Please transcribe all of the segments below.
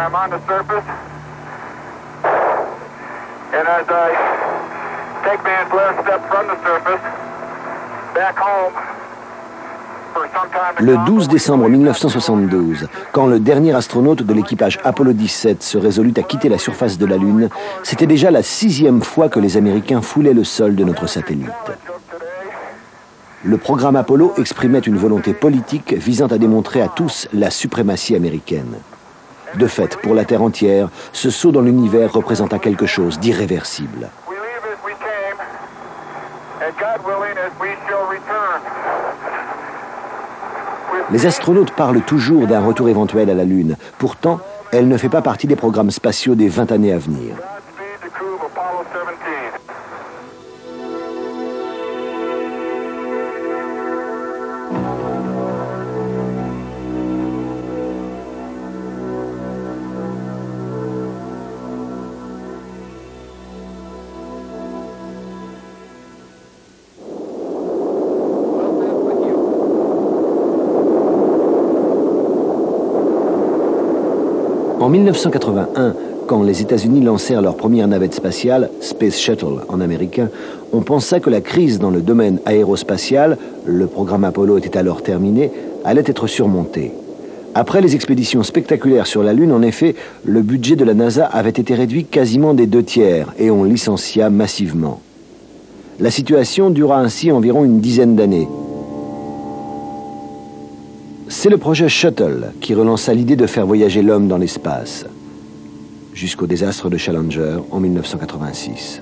I'm on the surface. And as I take my last step from the surface, back home. Le 12 décembre 1972, quand le dernier astronaute de l'équipage Apollo 17 se résolut à quitter la surface de la Lune, c'était déjà la 6e fois que les Américains foulaient le sol de notre satellite. Le programme Apollo exprimait une volonté politique visant à démontrer à tous la suprématie américaine. De fait, pour la Terre entière, ce saut dans l'univers représenta quelque chose d'irréversible. Les astronautes parlent toujours d'un retour éventuel à la Lune. Pourtant, elle ne fait pas partie des programmes spatiaux des 20 années à venir. En 1981, quand les États-Unis lancèrent leur première navette spatiale, Space Shuttle en américain, on pensa que la crise dans le domaine aérospatial, le programme Apollo était alors terminé, allait être surmontée. Après les expéditions spectaculaires sur la Lune, en effet, le budget de la NASA avait été réduit quasiment des 2/3 et on licencia massivement. La situation dura ainsi environ une dizaine d'années. C'est le projet Shuttle qui relança l'idée de faire voyager l'homme dans l'espace, jusqu'au désastre de Challenger en 1986.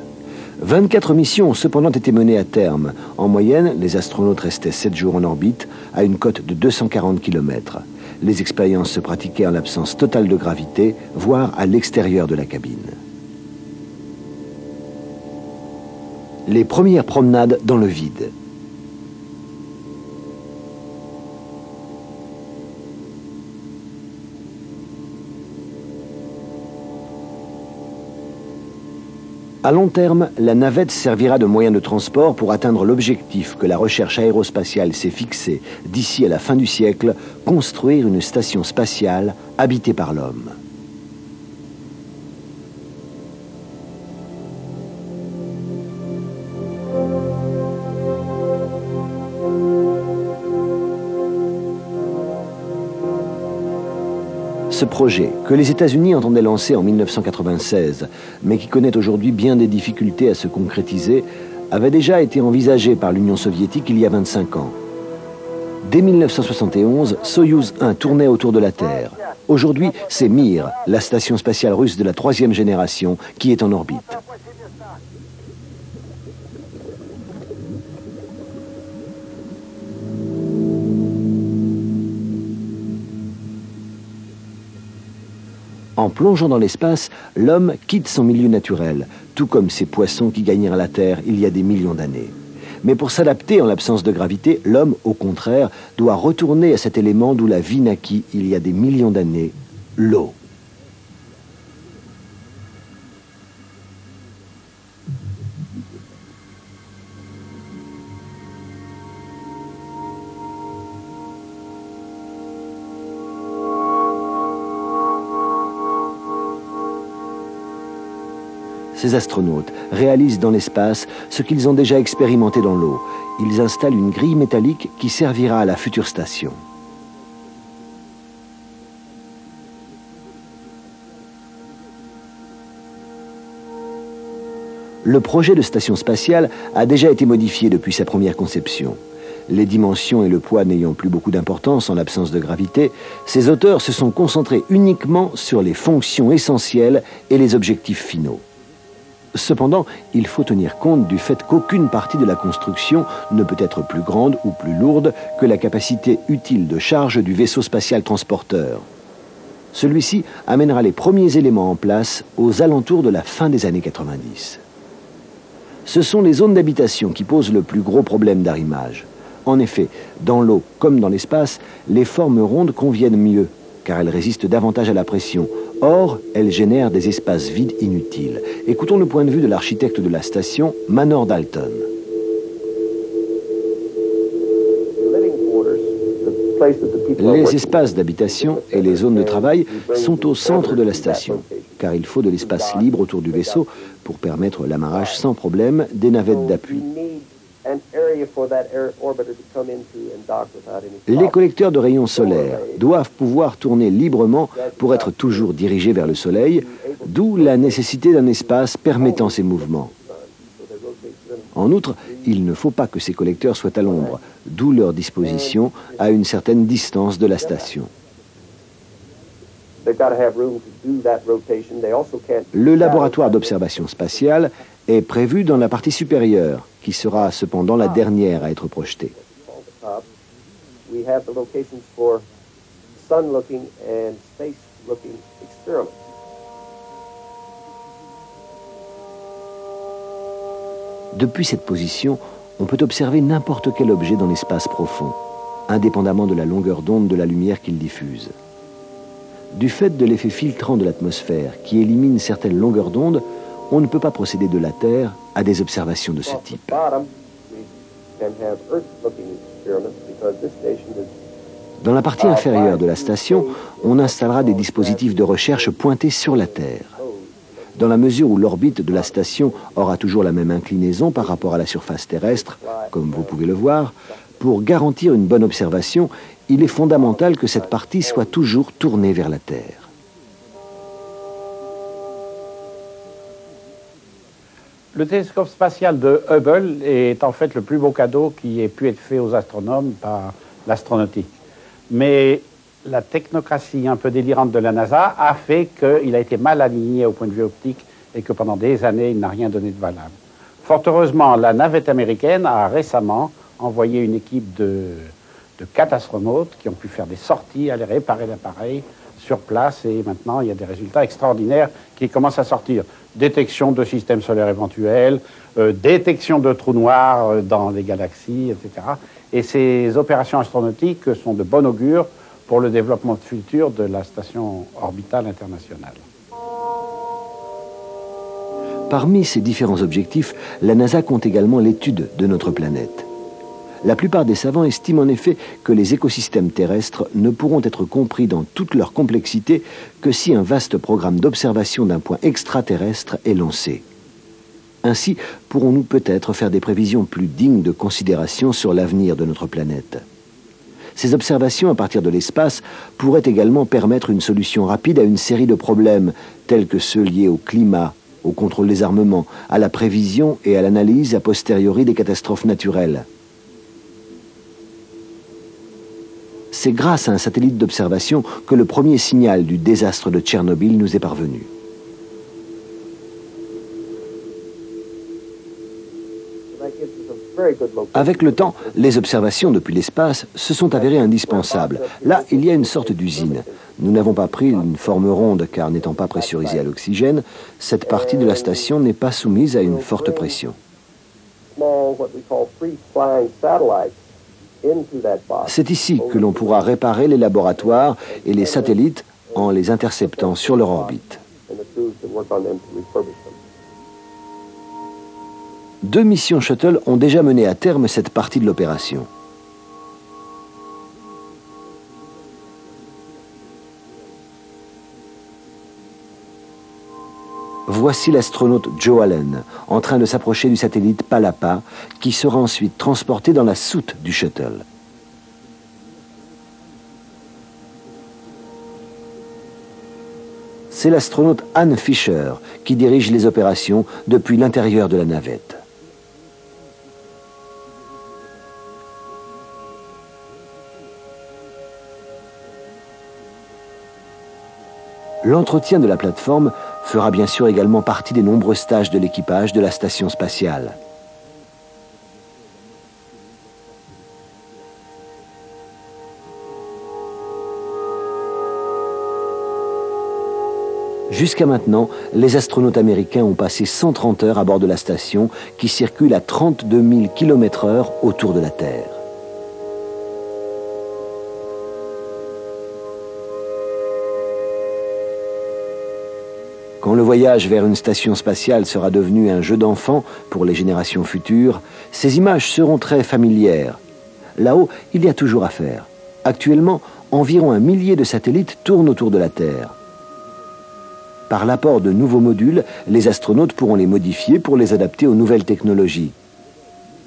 24 missions ont cependant été menées à terme. En moyenne, les astronautes restaient 7 jours en orbite, à une cote de 240 km. Les expériences se pratiquaient en l'absence totale de gravité, voire à l'extérieur de la cabine. Les premières promenades dans le vide. À long terme, la navette servira de moyen de transport pour atteindre l'objectif que la recherche aérospatiale s'est fixé d'ici à la fin du siècle, construire une station spatiale habitée par l'homme. Ce projet, que les États-Unis entendaient lancer en 1996, mais qui connaît aujourd'hui bien des difficultés à se concrétiser, avait déjà été envisagé par l'Union soviétique il y a 25 ans. Dès 1971, Soyouz 1 tournait autour de la Terre. Aujourd'hui, c'est Mir, la station spatiale russe de la 3e génération, qui est en orbite. En plongeant dans l'espace, l'homme quitte son milieu naturel, tout comme ces poissons qui gagnèrent la Terre il y a des millions d'années. Mais pour s'adapter en l'absence de gravité, l'homme, au contraire, doit retourner à cet élément d'où la vie naquit il y a des millions d'années, l'eau. Ces astronautes réalisent dans l'espace ce qu'ils ont déjà expérimenté dans l'eau. Ils installent une grille métallique qui servira à la future station. Le projet de station spatiale a déjà été modifié depuis sa première conception. Les dimensions et le poids n'ayant plus beaucoup d'importance en l'absence de gravité, ses auteurs se sont concentrés uniquement sur les fonctions essentielles et les objectifs finaux. Cependant, il faut tenir compte du fait qu'aucune partie de la construction ne peut être plus grande ou plus lourde que la capacité utile de charge du vaisseau spatial transporteur. Celui-ci amènera les premiers éléments en place aux alentours de la fin des années 90. Ce sont les zones d'habitation qui posent le plus gros problème d'arrimage. En effet, dans l'eau comme dans l'espace, les formes rondes conviennent mieux, car elles résistent davantage à la pression. Or, elles génèrent des espaces vides inutiles. Écoutons le point de vue de l'architecte de la station, Manor Dalton. Les espaces d'habitation et les zones de travail sont au centre de la station, car il faut de l'espace libre autour du vaisseau pour permettre l'amarrage sans problème des navettes d'appui. Les collecteurs de rayons solaires doivent pouvoir tourner librement pour être toujours dirigés vers le Soleil, d'où la nécessité d'un espace permettant ces mouvements. En outre, il ne faut pas que ces collecteurs soient à l'ombre, d'où leur disposition à une certaine distance de la station. Le laboratoire d'observation spatiale est prévu dans la partie supérieure, qui sera cependant la dernière à être projetée. Depuis cette position, on peut observer n'importe quel objet dans l'espace profond, indépendamment de la longueur d'onde de la lumière qu'il diffuse. Du fait de l'effet filtrant de l'atmosphère qui élimine certaines longueurs d'onde, on ne peut pas procéder de la Terre à des observations de ce type. Dans la partie inférieure de la station, on installera des dispositifs de recherche pointés sur la Terre. Dans la mesure où l'orbite de la station aura toujours la même inclinaison par rapport à la surface terrestre, comme vous pouvez le voir, pour garantir une bonne observation, il est fondamental que cette partie soit toujours tournée vers la Terre. Le télescope spatial de Hubble est en fait le plus beau cadeau qui ait pu être fait aux astronomes par l'astronautique. Mais la technocratie un peu délirante de la NASA a fait qu'il a été mal aligné au point de vue optique et que pendant des années, il n'a rien donné de valable. Fort heureusement, la navette américaine a récemment envoyé une équipe de 4 astronautes qui ont pu faire des sorties, aller réparer l'appareil sur place, et maintenant il y a des résultats extraordinaires qui commencent à sortir. Détection de systèmes solaires éventuels, détection de trous noirs dans les galaxies, etc. Et ces opérations astronautiques sont de bon augure pour le développement futur de la station orbitale internationale. Parmi ces différents objectifs, la NASA compte également l'étude de notre planète. La plupart des savants estiment en effet que les écosystèmes terrestres ne pourront être compris dans toute leur complexité que si un vaste programme d'observation d'un point extraterrestre est lancé. Ainsi, pourrons-nous peut-être faire des prévisions plus dignes de considération sur l'avenir de notre planète. Ces observations à partir de l'espace pourraient également permettre une solution rapide à une série de problèmes tels que ceux liés au climat, au contrôle des armements, à la prévision et à l'analyse a posteriori des catastrophes naturelles. C'est grâce à un satellite d'observation que le premier signal du désastre de Tchernobyl nous est parvenu. Avec le temps, les observations depuis l'espace se sont avérées indispensables. Là, il y a une sorte d'usine. Nous n'avons pas pris une forme ronde car n'étant pas pressurisée à l'oxygène, cette partie de la station n'est pas soumise à une forte pression. C'est ici que l'on pourra réparer les laboratoires et les satellites en les interceptant sur leur orbite. 2 missions Shuttle ont déjà mené à terme cette partie de l'opération. Voici l'astronaute Joe Allen, en train de s'approcher du satellite Palapa, qui sera ensuite transporté dans la soute du shuttle. C'est l'astronaute Anne Fisher qui dirige les opérations depuis l'intérieur de la navette. L'entretien de la plateforme fera bien sûr également partie des nombreux stages de l'équipage de la station spatiale. Jusqu'à maintenant, les astronautes américains ont passé 130 heures à bord de la station qui circule à 32 000 km/h autour de la Terre. Quand le voyage vers une station spatiale sera devenu un jeu d'enfant pour les générations futures, ces images seront très familières. Là-haut, il y a toujours à faire. Actuellement, environ 1 millier de satellites tournent autour de la Terre. Par l'apport de nouveaux modules, les astronautes pourront les modifier pour les adapter aux nouvelles technologies.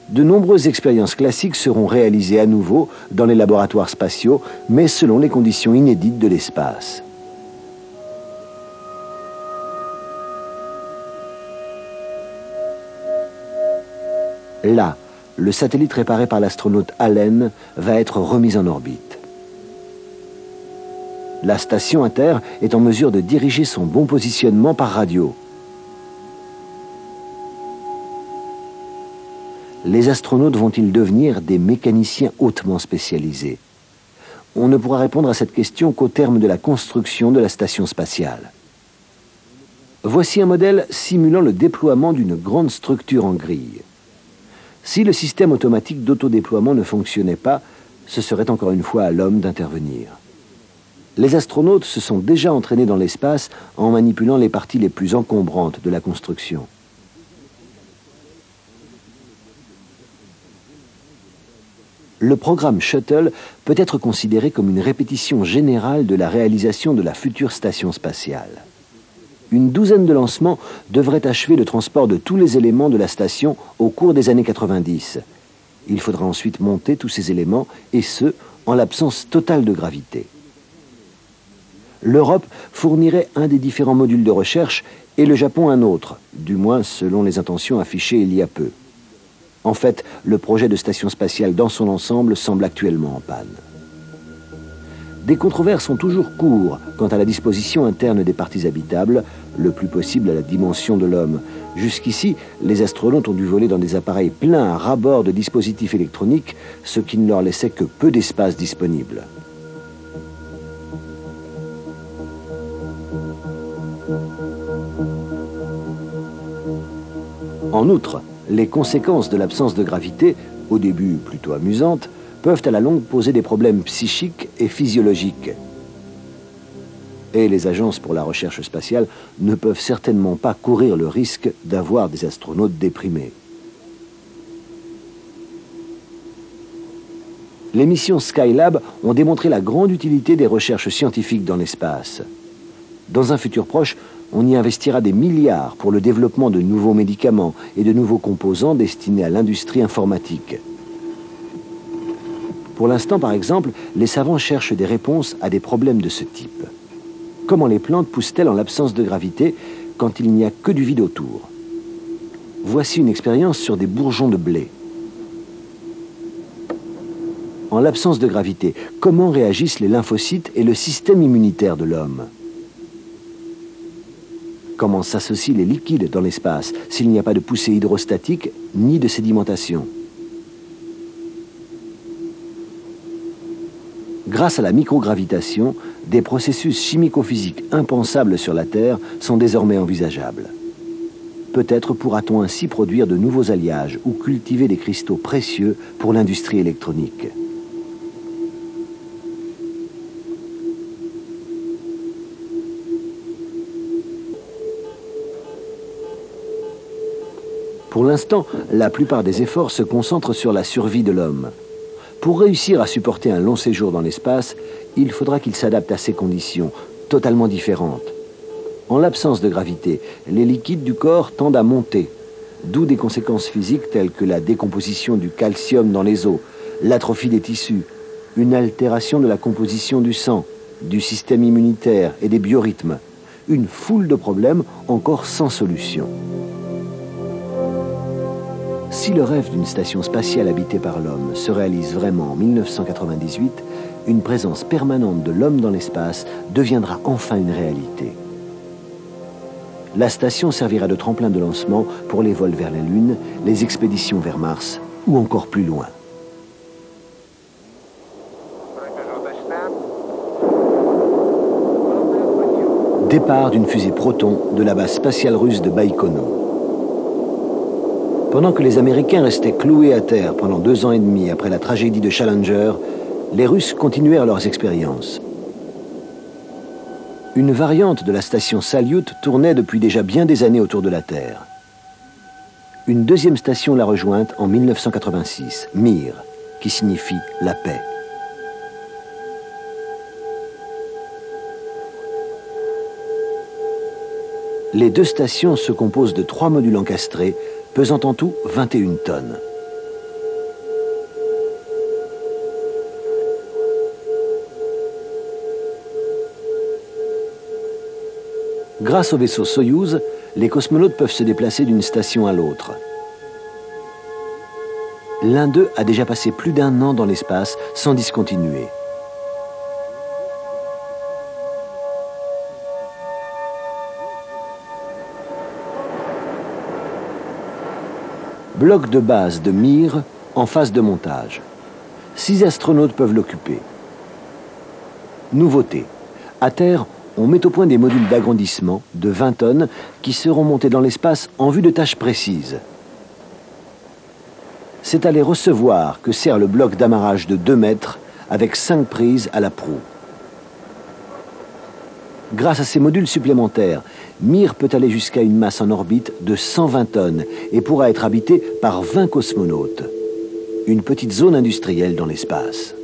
De nombreuses expériences classiques seront réalisées à nouveau dans les laboratoires spatiaux, mais selon les conditions inédites de l'espace. Là, le satellite réparé par l'astronaute Allen va être remis en orbite. La station Inter est en mesure de diriger son bon positionnement par radio. Les astronautes vont-ils devenir des mécaniciens hautement spécialisés? On ne pourra répondre à cette question qu'au terme de la construction de la station spatiale. Voici un modèle simulant le déploiement d'une grande structure en grille. Si le système automatique d'autodéploiement ne fonctionnait pas, ce serait encore une fois à l'homme d'intervenir. Les astronautes se sont déjà entraînés dans l'espace en manipulant les parties les plus encombrantes de la construction. Le programme Shuttle peut être considéré comme une répétition générale de la réalisation de la future station spatiale. Une douzaine de lancements devraient achever le transport de tous les éléments de la station au cours des années 90. Il faudra ensuite monter tous ces éléments, et ce, en l'absence totale de gravité. L'Europe fournirait un des différents modules de recherche et le Japon un autre, du moins selon les intentions affichées il y a peu. En fait, le projet de station spatiale dans son ensemble semble actuellement en panne. Des controverses sont toujours courts quant à la disposition interne des parties habitables, le plus possible à la dimension de l'homme. Jusqu'ici, les astronautes ont dû voler dans des appareils pleins à ras-bord de dispositifs électroniques, ce qui ne leur laissait que peu d'espace disponible. En outre, les conséquences de l'absence de gravité, au début plutôt amusantes, peuvent à la longue poser des problèmes psychiques et physiologiques. Et les agences pour la recherche spatiale ne peuvent certainement pas courir le risque d'avoir des astronautes déprimés. Les missions Skylab ont démontré la grande utilité des recherches scientifiques dans l'espace. Dans un futur proche, on y investira des milliards pour le développement de nouveaux médicaments et de nouveaux composants destinés à l'industrie informatique. Pour l'instant, par exemple, les savants cherchent des réponses à des problèmes de ce type. Comment les plantes poussent-elles en l'absence de gravité quand il n'y a que du vide autour? Voici une expérience sur des bourgeons de blé. En l'absence de gravité, comment réagissent les lymphocytes et le système immunitaire de l'homme? Comment s'associent les liquides dans l'espace s'il n'y a pas de poussée hydrostatique ni de sédimentation? Grâce à la microgravitation, des processus chimico-physiques impensables sur la Terre sont désormais envisageables. Peut-être pourra-t-on ainsi produire de nouveaux alliages ou cultiver des cristaux précieux pour l'industrie électronique. Pour l'instant, la plupart des efforts se concentrent sur la survie de l'homme. Pour réussir à supporter un long séjour dans l'espace, il faudra qu'il s'adapte à ces conditions, totalement différentes. En l'absence de gravité, les liquides du corps tendent à monter, d'où des conséquences physiques telles que la décomposition du calcium dans les os, l'atrophie des tissus, une altération de la composition du sang, du système immunitaire et des biorhythmes, une foule de problèmes encore sans solution. Si le rêve d'une station spatiale habitée par l'homme se réalise vraiment en 1998, une présence permanente de l'homme dans l'espace deviendra enfin une réalité. La station servira de tremplin de lancement pour les vols vers la Lune, les expéditions vers Mars ou encore plus loin. Départ d'une fusée Proton de la base spatiale russe de Baïkono. Pendant que les Américains restaient cloués à terre pendant 2 ans et demi après la tragédie de Challenger, les Russes continuèrent leurs expériences. Une variante de la station Salyut tournait depuis déjà bien des années autour de la Terre. Une deuxième station l'a rejointe en 1986, Mir, qui signifie la paix. Les deux stations se composent de 3 modules encastrés, pesant en tout 21 tonnes. Grâce au vaisseau Soyouz, les cosmonautes peuvent se déplacer d'une station à l'autre. L'un d'eux a déjà passé plus d'1 an dans l'espace sans discontinuer. Bloc de base de Mir en phase de montage. 6 astronautes peuvent l'occuper. Nouveauté. À terre, on met au point des modules d'agrandissement de 20 tonnes qui seront montés dans l'espace en vue de tâches précises. C'est à les recevoir que sert le bloc d'amarrage de 2 mètres avec 5 prises à la proue. Grâce à ces modules supplémentaires, Mir peut aller jusqu'à une masse en orbite de 120 tonnes et pourra être habité par 20 cosmonautes. Une petite zone industrielle dans l'espace.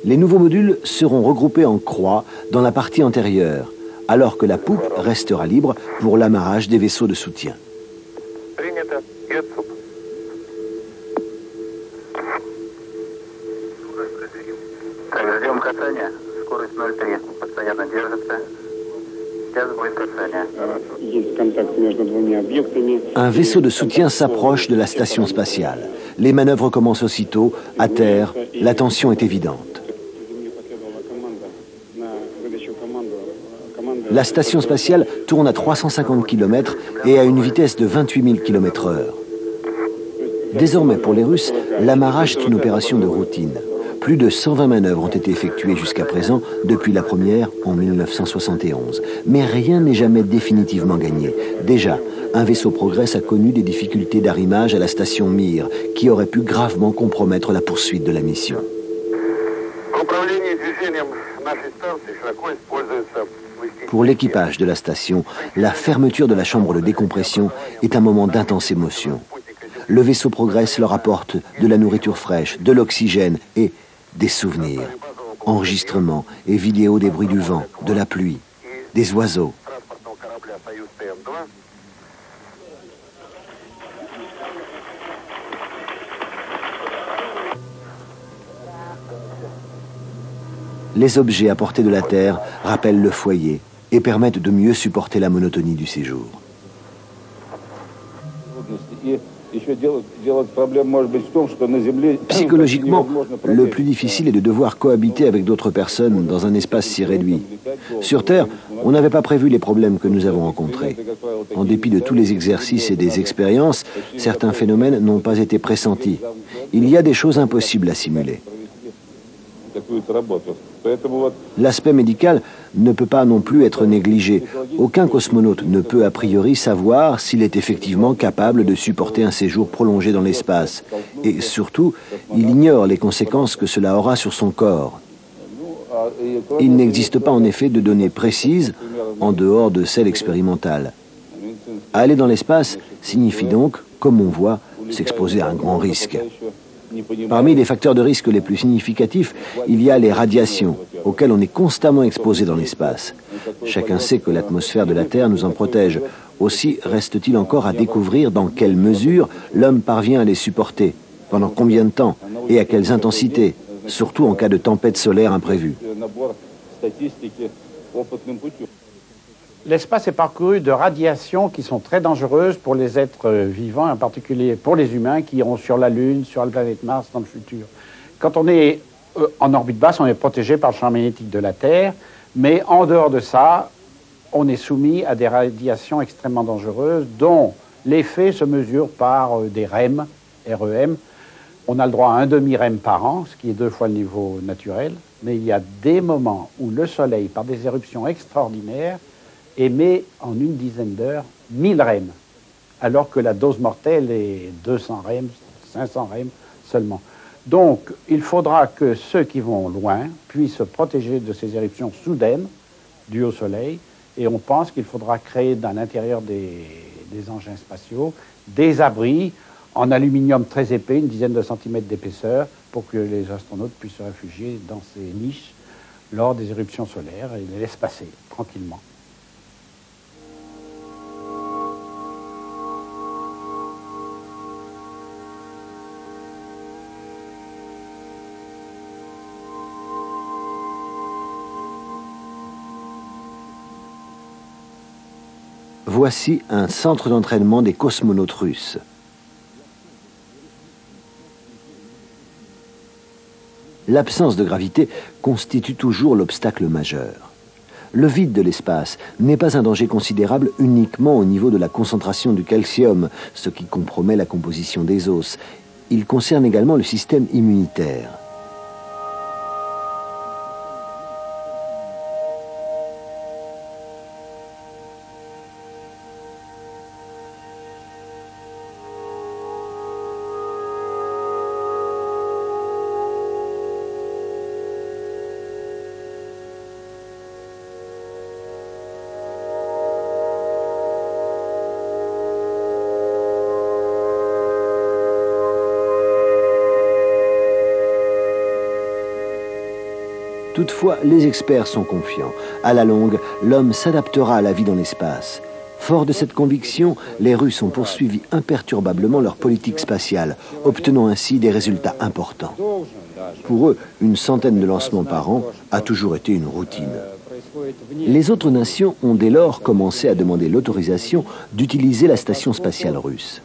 Les nouveaux modules seront regroupés en croix dans la partie antérieure, alors que la poupe restera libre pour l'amarrage des vaisseaux de soutien. Un vaisseau de soutien s'approche de la station spatiale. Les manœuvres commencent aussitôt. À terre, la tension est évidente. La station spatiale tourne à 350 km et à une vitesse de 28 000 km/h. Désormais, pour les Russes, l'amarrage est une opération de routine. Plus de 120 manœuvres ont été effectuées jusqu'à présent, depuis la première en 1971. Mais rien n'est jamais définitivement gagné. Déjà, un vaisseau Progress a connu des difficultés d'arrimage à la station Mir, qui auraient pu gravement compromettre la poursuite de la mission. Pour l'équipage de la station, la fermeture de la chambre de décompression est un moment d'intense émotion. Le vaisseau Progress leur apporte de la nourriture fraîche, de l'oxygène et des souvenirs. Enregistrements et vidéos des bruits du vent, de la pluie, des oiseaux. Les objets apportés de la Terre rappellent le foyer et permettent de mieux supporter la monotonie du séjour. Psychologiquement, le plus difficile est de devoir cohabiter avec d'autres personnes dans un espace si réduit. Sur Terre, on n'avait pas prévu les problèmes que nous avons rencontrés. En dépit de tous les exercices et des expériences, certains phénomènes n'ont pas été pressentis. Il y a des choses impossibles à simuler. L'aspect médical ne peut pas non plus être négligé. Aucun cosmonaute ne peut a priori savoir s'il est effectivement capable de supporter un séjour prolongé dans l'espace. Et surtout, il ignore les conséquences que cela aura sur son corps. Il n'existe pas en effet de données précises en dehors de celles expérimentales. Aller dans l'espace signifie donc, comme on voit, s'exposer à un grand risque. Parmi les facteurs de risque les plus significatifs, il y a les radiations, auxquelles on est constamment exposé dans l'espace. Chacun sait que l'atmosphère de la Terre nous en protège. Aussi reste-t-il encore à découvrir dans quelle mesure l'homme parvient à les supporter, pendant combien de temps et à quelles intensités, surtout en cas de tempête solaire imprévue. L'espace est parcouru de radiations qui sont très dangereuses pour les êtres vivants, en particulier pour les humains qui iront sur la Lune, sur la planète Mars dans le futur. Quand on est en orbite basse, on est protégé par le champ magnétique de la Terre, mais en dehors de ça, on est soumis à des radiations extrêmement dangereuses dont l'effet se mesure par des REM, REM. On a le droit à un demi-REM par an, ce qui est 2 fois le niveau naturel, mais il y a des moments où le Soleil, par des éruptions extraordinaires, émet en une dizaine d'heures 1000 REM, alors que la dose mortelle est 200 REM, 500 REM seulement. Donc, il faudra que ceux qui vont loin puissent se protéger de ces éruptions soudaines dues au Soleil, et on pense qu'il faudra créer dans l'intérieur des engins spatiaux des abris en aluminium très épais, une dizaine de centimètres d'épaisseur, pour que les astronautes puissent se réfugier dans ces niches lors des éruptions solaires et les laisser passer tranquillement. Voici un centre d'entraînement des cosmonautes russes. L'absence de gravité constitue toujours l'obstacle majeur. Le vide de l'espace n'est pas un danger considérable uniquement au niveau de la concentration du calcium, ce qui compromet la composition des os. Il concerne également le système immunitaire. Toutefois, les experts sont confiants. À la longue, l'homme s'adaptera à la vie dans l'espace. Fort de cette conviction, les Russes ont poursuivi imperturbablement leur politique spatiale, obtenant ainsi des résultats importants. Pour eux, une centaine de lancements par an a toujours été une routine. Les autres nations ont dès lors commencé à demander l'autorisation d'utiliser la station spatiale russe.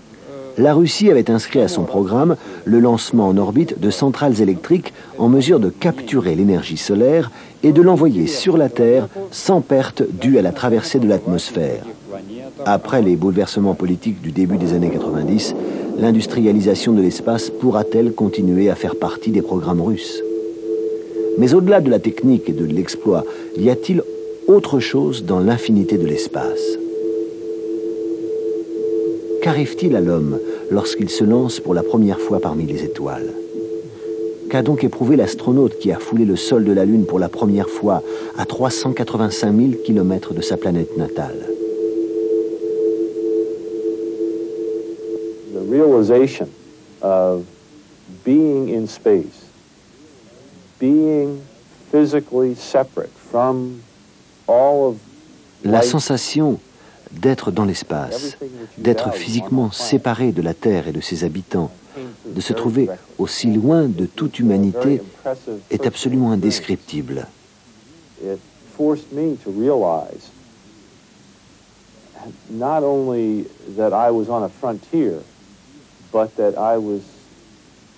La Russie avait inscrit à son programme le lancement en orbite de centrales électriques en mesure de capturer l'énergie solaire et de l'envoyer sur la Terre sans perte due à la traversée de l'atmosphère. Après les bouleversements politiques du début des années 90, l'industrialisation de l'espace pourra-t-elle continuer à faire partie des programmes russes? Mais au-delà de la technique et de l'exploit, y a-t-il autre chose dans l'infinité de l'espace? Qu'arrive-t-il à l'homme lorsqu'il se lance pour la première fois parmi les étoiles? Qu'a donc éprouvé l'astronaute qui a foulé le sol de la Lune pour la première fois à 385 000 km de sa planète natale? The realization of being in space, being physically separate from all of La sensation d'être dans l'espace, d'être physiquement séparé de la Terre et de ses habitants, de se trouver aussi loin de toute humanité, est absolument indescriptible. It forced me to realize not only that I was on a frontier, but that I was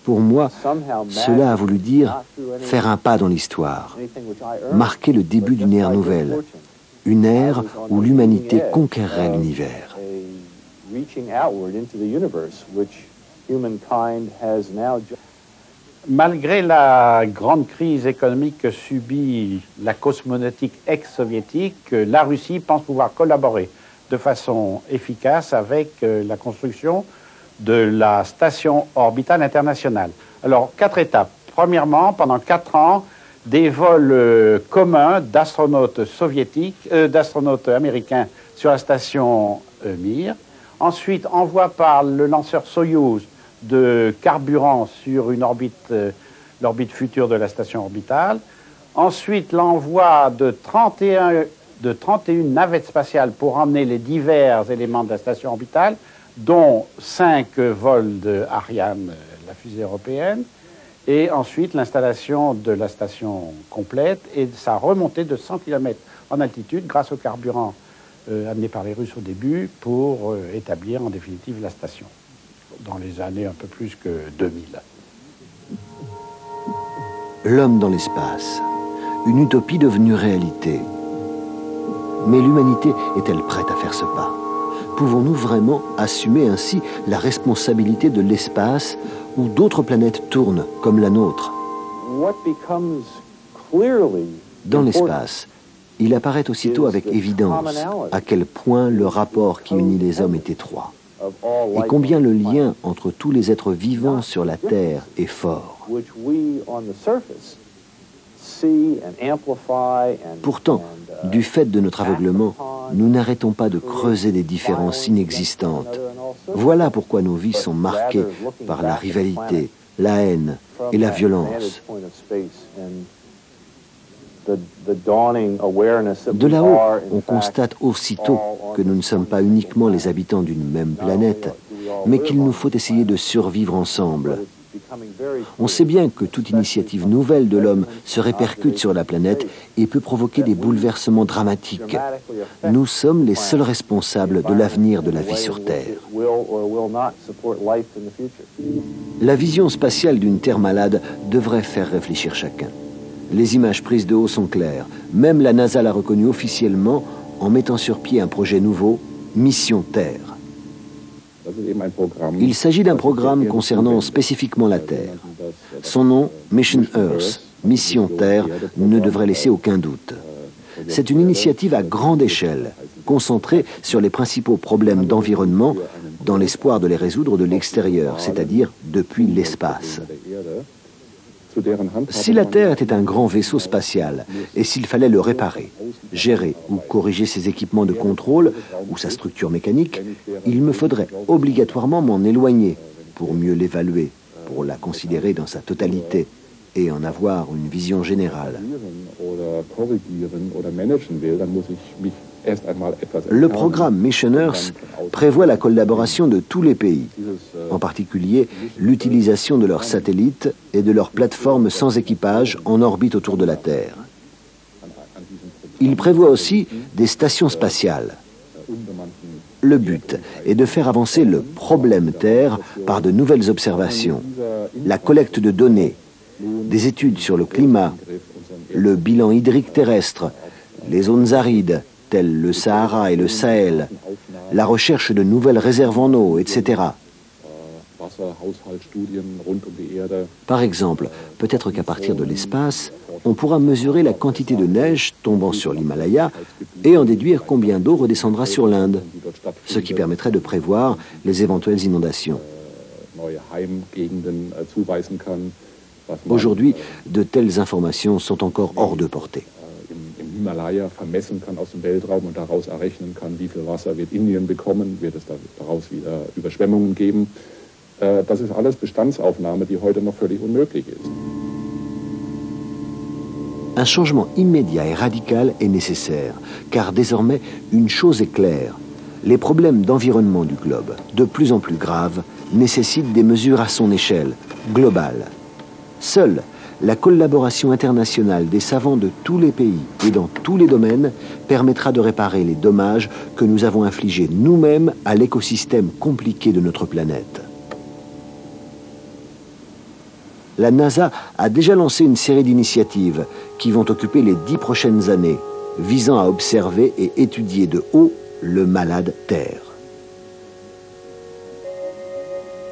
Pour moi, cela a voulu dire faire un pas dans l'histoire, marquer le début d'une ère nouvelle, une ère où l'humanité conquerrait l'univers. Malgré la grande crise économique que subit la cosmonautique ex-soviétique, la Russie pense pouvoir collaborer de façon efficace avec la construction de la station orbitale internationale. Alors, 4 étapes. Premièrement, pendant 4 ans, des vols communs d'astronautes d'astronautes américains sur la station Mir. Ensuite, envoi par le lanceur Soyouz de carburant sur une orbite, l'orbite future de la station orbitale. Ensuite, l'envoi de 31 navettes spatiales pour emmener les divers éléments de la station orbitale, dont 5 vols de Ariane, la fusée européenne. Et ensuite, l'installation de la station complète et sa remontée de 100 km en altitude grâce au carburant amené par les Russes au début pour établir en définitive la station dans les années un peu plus que 2000. L'homme dans l'espace, une utopie devenue réalité. Mais l'humanité est-elle prête à faire ce pas? Pouvons-nous vraiment assumer ainsi la responsabilité de l'espace où d'autres planètes tournent comme la nôtre? Dans l'espace, il apparaît aussitôt avec évidence à quel point le rapport qui unit les hommes est étroit et combien le lien entre tous les êtres vivants sur la Terre est fort. Pourtant, du fait de notre aveuglement, nous n'arrêtons pas de creuser des différences inexistantes. Voilà pourquoi nos vies sont marquées par la rivalité, la haine et la violence. De là-haut, on constate aussitôt que nous ne sommes pas uniquement les habitants d'une même planète, mais qu'il nous faut essayer de survivre ensemble. On sait bien que toute initiative nouvelle de l'homme se répercute sur la planète et peut provoquer des bouleversements dramatiques. Nous sommes les seuls responsables de l'avenir de la vie sur Terre. La vision spatiale d'une Terre malade devrait faire réfléchir chacun. Les images prises de haut sont claires. Même la NASA l'a reconnu officiellement en mettant sur pied un projet nouveau, Mission Terre. Il s'agit d'un programme concernant spécifiquement la Terre. Son nom, Mission Earth, Mission Terre, ne devrait laisser aucun doute. C'est une initiative à grande échelle, concentrée sur les principaux problèmes d'environnement, dans l'espoir de les résoudre de l'extérieur, c'est-à-dire depuis l'espace. Si la Terre était un grand vaisseau spatial, et s'il fallait le réparer, gérer ou corriger ses équipements de contrôle ou sa structure mécanique, il me faudrait obligatoirement m'en éloigner pour mieux l'évaluer, pour la considérer dans sa totalité et en avoir une vision générale. Le programme Mission Earth prévoit la collaboration de tous les pays, en particulier l'utilisation de leurs satellites et de leurs plateformes sans équipage en orbite autour de la Terre. Il prévoit aussi des stations spatiales. Le but est de faire avancer le problème Terre par de nouvelles observations, la collecte de données, des études sur le climat, le bilan hydrique terrestre, les zones arides, telles le Sahara et le Sahel, la recherche de nouvelles réserves en eau, etc. Par exemple, peut-être qu'à partir de l'espace, on pourra mesurer la quantité de neige tombant sur l'Himalaya et en déduire combien d'eau redescendra sur l'Inde, ce qui permettrait de prévoir les éventuelles inondations. Aujourd'hui, de telles informations sont encore hors de portée. Himalaya vermessen kann aus dem Weltraum und daraus errechnen kann, wie viel Wasser wird Indien bekommen, wird es daraus wieder Überschwemmungen geben. Das ist alles Bestandsaufnahme, die heute noch völlig unmöglich ist. Un changement immédiat et radical est nécessaire, car désormais, une chose est claire. Les problèmes d'environnement du globe, de plus en plus graves, nécessitent des mesures à son échelle, globale. Seule la collaboration internationale des savants de tous les pays et dans tous les domaines permettra de réparer les dommages que nous avons infligés nous-mêmes à l'écosystème compliqué de notre planète. La NASA a déjà lancé une série d'initiatives qui vont occuper les 10 prochaines années, visant à observer et étudier de haut le malade Terre.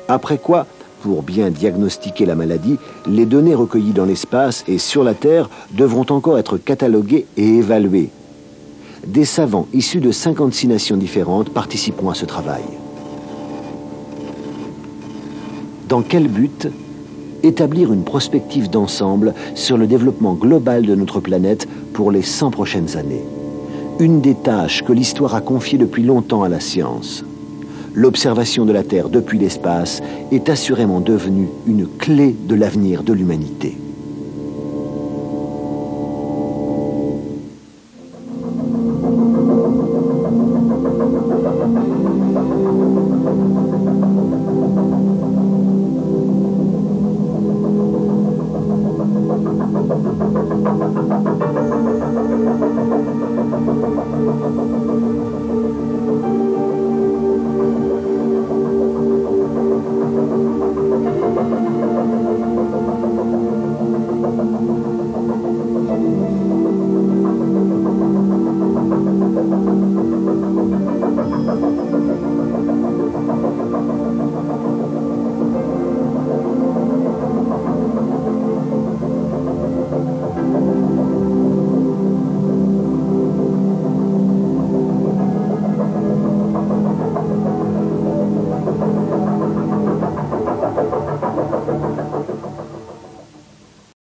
Après quoi, pour bien diagnostiquer la maladie, les données recueillies dans l'espace et sur la Terre devront encore être cataloguées et évaluées. Des savants issus de 56 nations différentes participeront à ce travail. Dans quel but ? Établir une prospective d'ensemble sur le développement global de notre planète pour les 100 prochaines années. Une des tâches que l'histoire a confiées depuis longtemps à la science. L'observation de la Terre depuis l'espace est assurément devenue une clé de l'avenir de l'humanité.